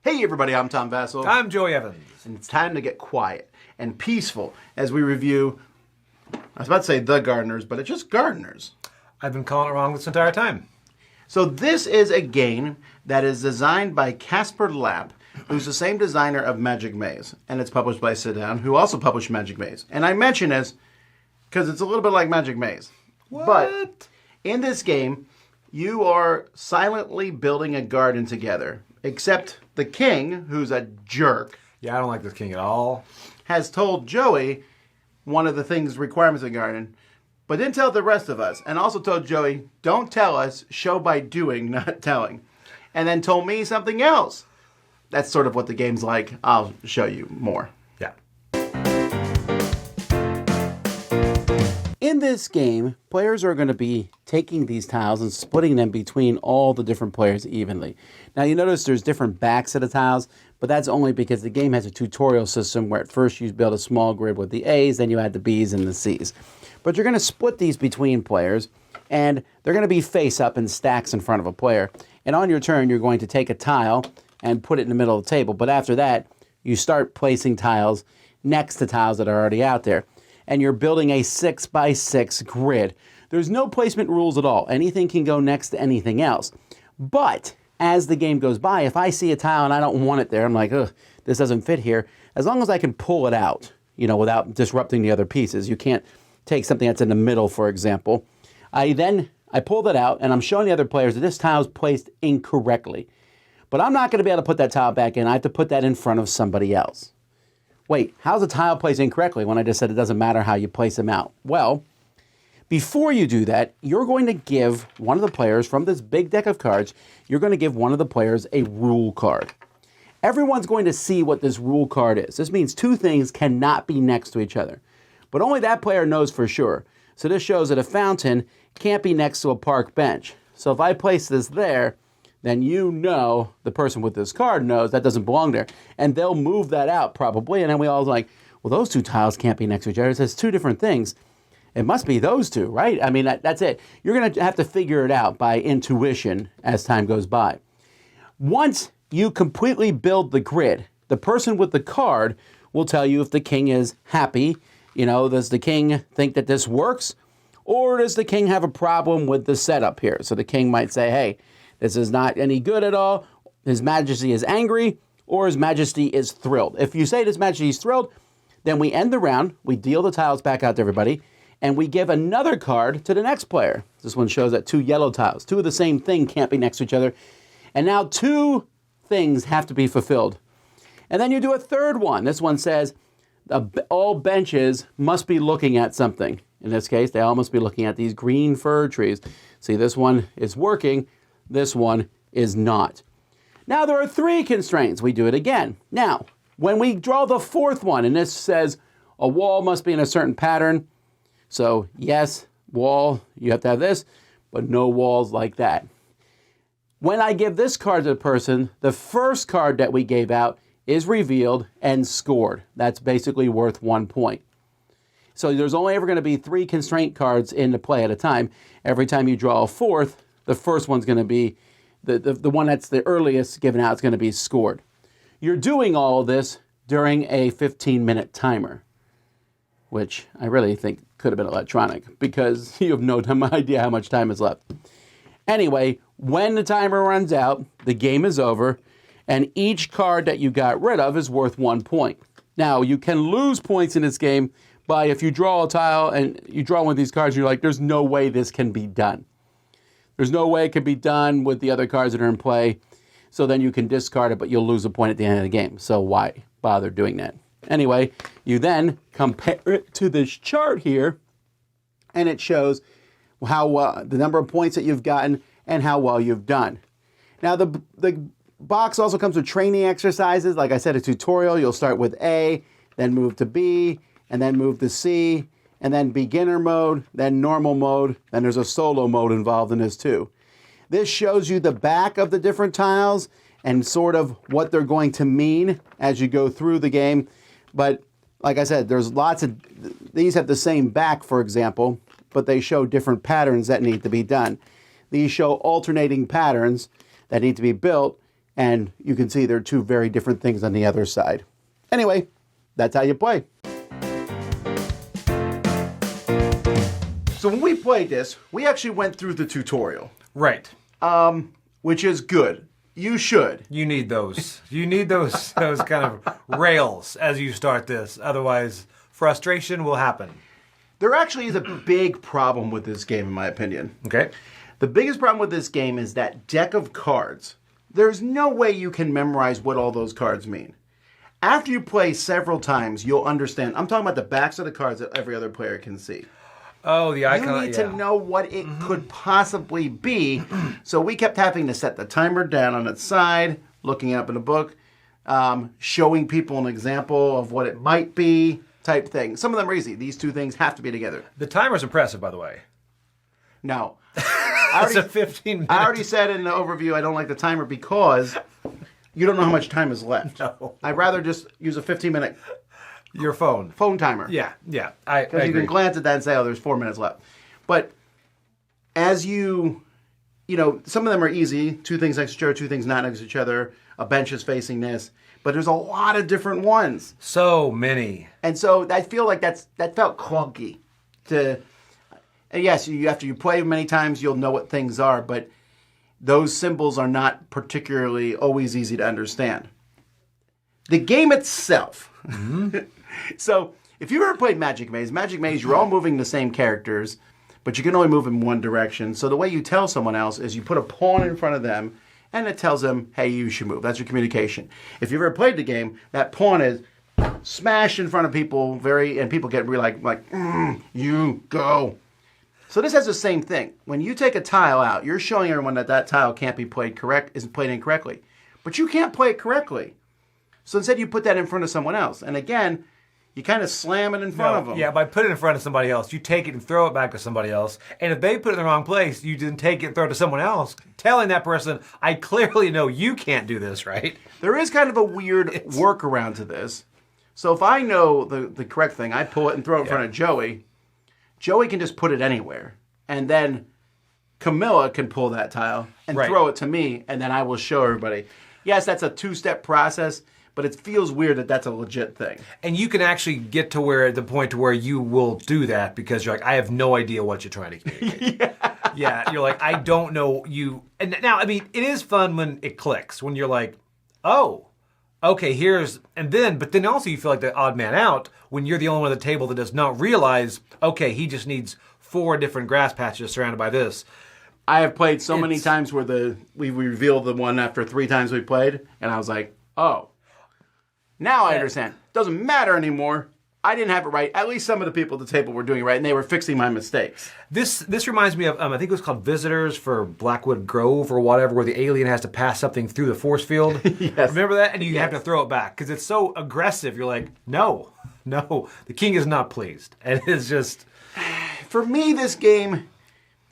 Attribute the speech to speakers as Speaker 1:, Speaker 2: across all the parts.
Speaker 1: Hey everybody, I'm Tom Vassell.
Speaker 2: I'm Joey Evans.
Speaker 1: And it's time to get quiet and peaceful as we review, I was about to say The Gardeners, but it's just Gardeners.
Speaker 2: I've been calling it wrong this entire time.
Speaker 1: So this is a game that is designed by Casper Lapp, who's the same designer of Magic Maze. And it's published by Sit Down, who also published Magic Maze. And I mention this because it's a little bit like Magic Maze.
Speaker 2: What?
Speaker 1: But in this game, you are silently building a garden together. Except the king, who's a jerk.
Speaker 2: Yeah, I don't like this king at all.
Speaker 1: Has told Joey one of the requirements of the garden, but didn't tell the rest of us. And also told Joey, don't tell us, show by doing, not telling. And then told me something else. That's sort of what the game's like. I'll show you more.
Speaker 2: Yeah.
Speaker 1: In this game, players are going to be taking these tiles and splitting them between all the different players evenly. Now you notice there's different backs of the tiles, but that's only because the game has a tutorial system where at first you build a small grid with the A's, then you add the B's and the C's. But you're going to split these between players, and they're going to be face up in stacks in front of a player. And on your turn, you're going to take a tile and put it in the middle of the table. But after that, you start placing tiles next to tiles that are already out there. And you're building a 6x6 grid. There's no placement rules at all. Anything can go next to anything else. But as the game goes by, if I see a tile and I don't want it there, I'm like, ugh, this doesn't fit here. As long as I can pull it out, without disrupting the other pieces. You can't take something that's in the middle, for example. I pull that out and I'm showing the other players that this tile is placed incorrectly. But I'm not going to be able to put that tile back in. I have to put that in front of somebody else. Wait, how's a tile placed incorrectly when I just said it doesn't matter how you place them out? Well, before you do that, you're going to give one of the players from this big deck of cards, you're going to give one of the players a rule card. Everyone's going to see what this rule card is. This means two things cannot be next to each other, but only that player knows for sure. So this shows that a fountain can't be next to a park bench. So if I place this there, then the person with this card knows that doesn't belong there. And they'll move that out probably. And then we all like, well, those two tiles can't be next to each other. It says two different things. It must be those two, right? I mean, that's it. You're going to have to figure it out by intuition as time goes by. Once you completely build the grid, the person with the card will tell you if the king is happy. Does the king think that this works? Or does the king have a problem with the setup here? So the king might say, hey, this is not any good at all. His Majesty is angry, or His Majesty is thrilled. If you say His Majesty is thrilled, then we end the round, we deal the tiles back out to everybody, and we give another card to the next player. This one shows that two yellow tiles, two of the same thing can't be next to each other. And now two things have to be fulfilled. And then you do a third one. This one says all benches must be looking at something. In this case, they all must be looking at these green fir trees. See, this one is working. This one is not. Now there are three constraints. We do it again. Now, when we draw the fourth one, and this says a wall must be in a certain pattern. So yes, wall, you have to have this, but no walls like that. When I give this card to the person, the first card that we gave out is revealed and scored. That's basically worth 1 point. So there's only ever going to be 3 constraint cards in the play at a time. Every time you draw a fourth, the first one's going to be, the one that's the earliest given out is going to be scored. You're doing all of this during a 15-minute timer, which I really think could have been electronic because you have no idea how much time is left. Anyway, when the timer runs out, the game is over, and each card that you got rid of is worth 1 point. Now, you can lose points in this game by if you draw a tile and you draw one of these cards, you're like, there's no way this can be done. There's no way it can be done with the other cards that are in play. So then you can discard it, but you'll lose a point at the end of the game. So why bother doing that? Anyway, you then compare it to this chart here, and it shows how the number of points that you've gotten and how well you've done. Now, the box also comes with training exercises. Like I said, a tutorial. You'll start with A, then move to B, and then move to C, and then beginner mode, then normal mode, and there's a solo mode involved in this too. This shows you the back of the different tiles and sort of what they're going to mean as you go through the game. But like I said, there's lots of, these have the same back, for example, but they show different patterns that need to be done. These show alternating patterns that need to be built, And you can see there are two very different things on the other side. Anyway, that's how you play. So when we played this, we actually went through the tutorial.
Speaker 2: Right.
Speaker 1: Which is good. You should.
Speaker 2: You need those. You need those kind of rails as you start this. Otherwise, frustration will happen.
Speaker 1: There actually is a big problem with this game, in my opinion.
Speaker 2: Okay.
Speaker 1: The biggest problem with this game is that deck of cards. There's no way you can memorize what all those cards mean. After you play several times, you'll understand. I'm talking about the backs of the cards that every other player can see.
Speaker 2: Oh, the icon.
Speaker 1: You need to know what it could possibly be. So we kept having to set the timer down on its side, looking up in a book, showing people an example of what it might be, type thing. Some of them are easy. These two things have to be together.
Speaker 2: The timer's impressive, by the way.
Speaker 1: No.
Speaker 2: It's a 15-minute.
Speaker 1: I already said in the overview I don't like the timer because you don't know how much time is left.
Speaker 2: No.
Speaker 1: I'd rather just use a 15-minute
Speaker 2: Your phone.
Speaker 1: phone timer.
Speaker 2: Yeah. I
Speaker 1: Because you
Speaker 2: agree.
Speaker 1: can glance at that and say, oh, there's 4 minutes left. But as you know, some of them are easy. Two things next to each other, two things not next to each other. A bench is facing this. But there's a lot of different ones.
Speaker 2: So many.
Speaker 1: And so I feel like that felt clunky. And yes, after you play many times, you'll know what things are. But those symbols are not particularly always easy to understand. The game itself. So, if you ever played Magic Maze, you're all moving the same characters, but you can only move in one direction. So the way you tell someone else is you put a pawn in front of them, and it tells them, hey, you should move. That's your communication. If you've ever played the game, that pawn is smashed in front of people, and people get really like, you go. So this has the same thing. When you take a tile out, you're showing everyone that tile can't be played incorrectly. But you can't play it correctly. So instead you put that in front of someone else. And again, you kind of slam it in front of them.
Speaker 2: Yeah, by putting it in front of somebody else, you take it and throw it back to somebody else. And if they put it in the wrong place, you then take it and throw it to someone else, telling that person, I clearly know you can't do this, right?
Speaker 1: There is kind of a weird workaround to this. So if I know the correct thing, I pull it and throw it in front of Joey. Joey can just put it anywhere. And then Camilla can pull that tile and throw it to me, and then I will show everybody. Yes, that's a two-step process, but it feels weird that that's a legit thing.
Speaker 2: And you can actually get to the point to where you will do that because you're like, I have no idea what you're trying to communicate. Yeah, you're like, I don't know you. And now, I mean, it is fun when it clicks, when you're like, oh, okay, but then also you feel like the odd man out when you're the only one at the table that does not realize, okay, he just needs 4 different grass patches surrounded by this.
Speaker 1: I have played so many times where we revealed the one after 3 times we played, and I was like, oh. Now I understand. Doesn't matter anymore. I didn't have it right. At least some of the people at the table were doing it right, and they were fixing my mistakes.
Speaker 2: This reminds me of, I think it was called Visitors for Blackwood Grove or whatever, where the alien has to pass something through the force field.
Speaker 1: Yes.
Speaker 2: Remember that? And you have to throw it back because it's so aggressive. You're like, no, the king is not pleased. And it's just...
Speaker 1: For me, this game,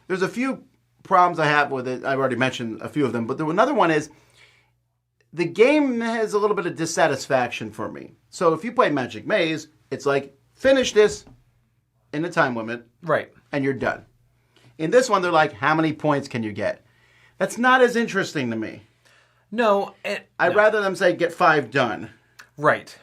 Speaker 1: there's a few problems I have with it. I've already mentioned a few of them, but another one is the game has a little bit of dissatisfaction for me. So if you play Magic Maze, it's like, finish this in the time limit.
Speaker 2: Right.
Speaker 1: And you're done. In this one, they're like, how many points can you get? That's not as interesting to me.
Speaker 2: No.
Speaker 1: I'd rather them say, get 5 done.
Speaker 2: Right.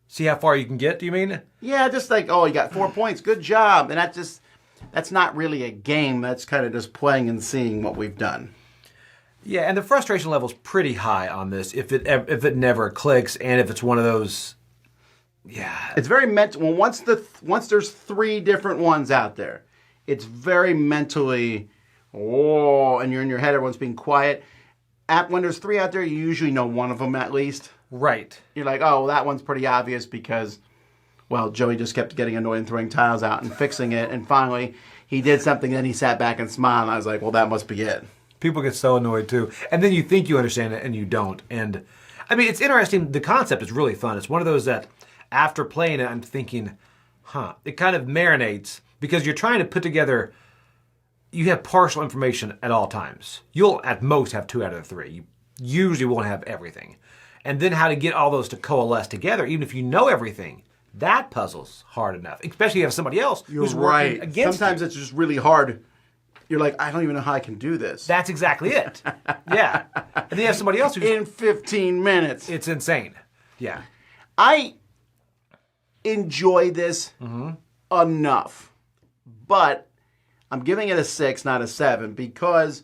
Speaker 2: See how far you can get, do you mean?
Speaker 1: Yeah, just like, oh, you got 4 points. Good job. And that's not really a game. That's kind of just playing and seeing what we've done.
Speaker 2: Yeah, and the frustration level's pretty high on this if it never clicks and if it's one of those. Yeah,
Speaker 1: it's very mental. Well, once there's 3 different ones out there, it's very mentally. Oh, and you're in your head. Everyone's being quiet. When there's 3 out there, you usually know one of them at least.
Speaker 2: Right.
Speaker 1: You're like, oh, well, that one's pretty obvious because, well, Joey just kept getting annoyed and throwing tiles out and fixing it, and finally he did something. Then he sat back and smiled. And I was like, well, that must be it.
Speaker 2: People get so annoyed too. And then you think you understand it and you don't. And I mean, it's interesting. The concept is really fun. It's one of those that after playing it, I'm thinking, it kind of marinates because you're trying to put together, you have partial information at all times. You'll at most have 2 out of the 3. You usually won't have everything. And then how to get all those to coalesce together, even if you know everything, that puzzle's hard enough. Especially if you have somebody else who's working against
Speaker 1: Sometimes
Speaker 2: you.
Speaker 1: it's just really hard you're like, I don't even know how I can do this.
Speaker 2: That's exactly it. Yeah. And then you have somebody else who just,
Speaker 1: in 15 minutes.
Speaker 2: it's insane. Yeah.
Speaker 1: I enjoy this enough, but I'm giving it a 6, not a 7, because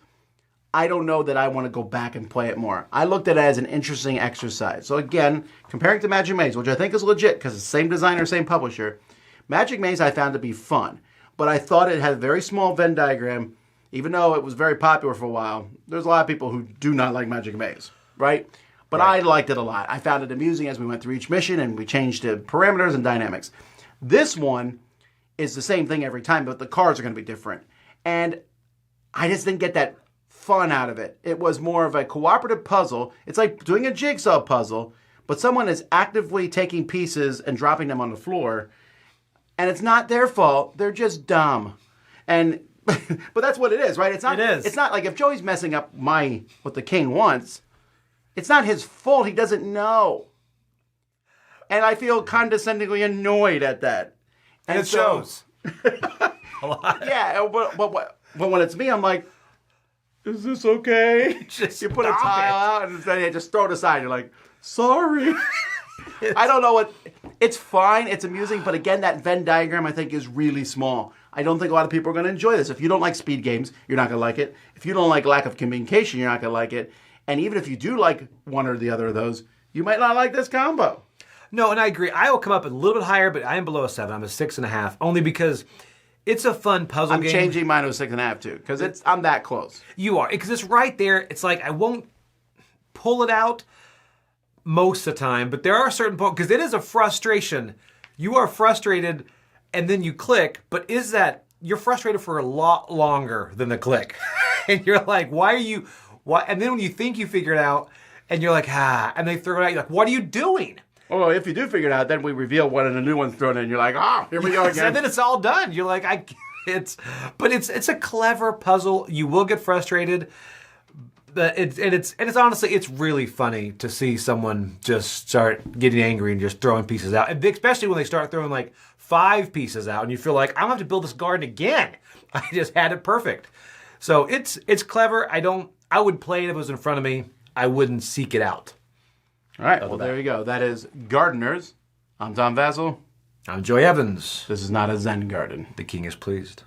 Speaker 1: I don't know that I want to go back and play it more. I looked at it as an interesting exercise. So again, comparing to Magic Maze, which I think is legit because it's the same designer, same publisher, Magic Maze I found to be fun, but I thought it had a very small Venn diagram. Even though it was very popular for a while, there's a lot of people who do not like Magic Maze, right? But I liked it a lot. I found it amusing as we went through each mission and we changed the parameters and dynamics. This one is the same thing every time, but the cards are going to be different. And I just didn't get that fun out of it. It was more of a cooperative puzzle. It's like doing a jigsaw puzzle, but someone is actively taking pieces and dropping them on the floor. And it's not their fault. They're just dumb. And but that's what it is, right? It's not.
Speaker 2: It is.
Speaker 1: It's not like if Joey's messing up what the king wants. It's not his fault. He doesn't know. And I feel condescendingly annoyed at that.
Speaker 2: And it shows.
Speaker 1: A lot. Yeah, but when it's me, I'm like, is this okay?
Speaker 2: Just
Speaker 1: you put a
Speaker 2: stop
Speaker 1: tile out and then you just throw it aside. You're like, sorry. I don't know what. It's fine. It's amusing. But again, that Venn diagram, I think, is really small. I don't think a lot of people are going to enjoy this. If you don't like speed games, you're not going to like it. If you don't like lack of communication, you're not going to like it. And even if you do like one or the other of those, you might not like this combo.
Speaker 2: No, and I agree. I will come up a little bit higher, but I am below a 7. I'm a 6.5, only because it's a fun puzzle game.
Speaker 1: I'm changing mine to a 6.5 too, because I'm that close.
Speaker 2: You are, because it's right there. It's like I won't pull it out most of the time, but there are certain points, because it is a frustration. You are frustrated, and then you click, but you're frustrated for a lot longer than the click. And you're like, why? And then when you think you figure it out, and you're like, and they throw it out, you're like, what are you doing?
Speaker 1: Well, if you do figure it out, then we reveal one and a new one's thrown in, and you're like, here we go again.
Speaker 2: And then it's all done. You're like, it's a clever puzzle. You will get frustrated. It's honestly, it's really funny to see someone just start getting angry and just throwing pieces out. And especially when they start throwing like 5 pieces out and you feel like, I don't have to build this garden again. I just had it perfect. So it's clever. I would play it if it was in front of me. I wouldn't seek it out.
Speaker 1: All right, well, there you go. That is Gardeners. I'm Tom Vassell.
Speaker 2: I'm Joey Evans.
Speaker 1: This is not a Zen garden.
Speaker 2: The king is pleased.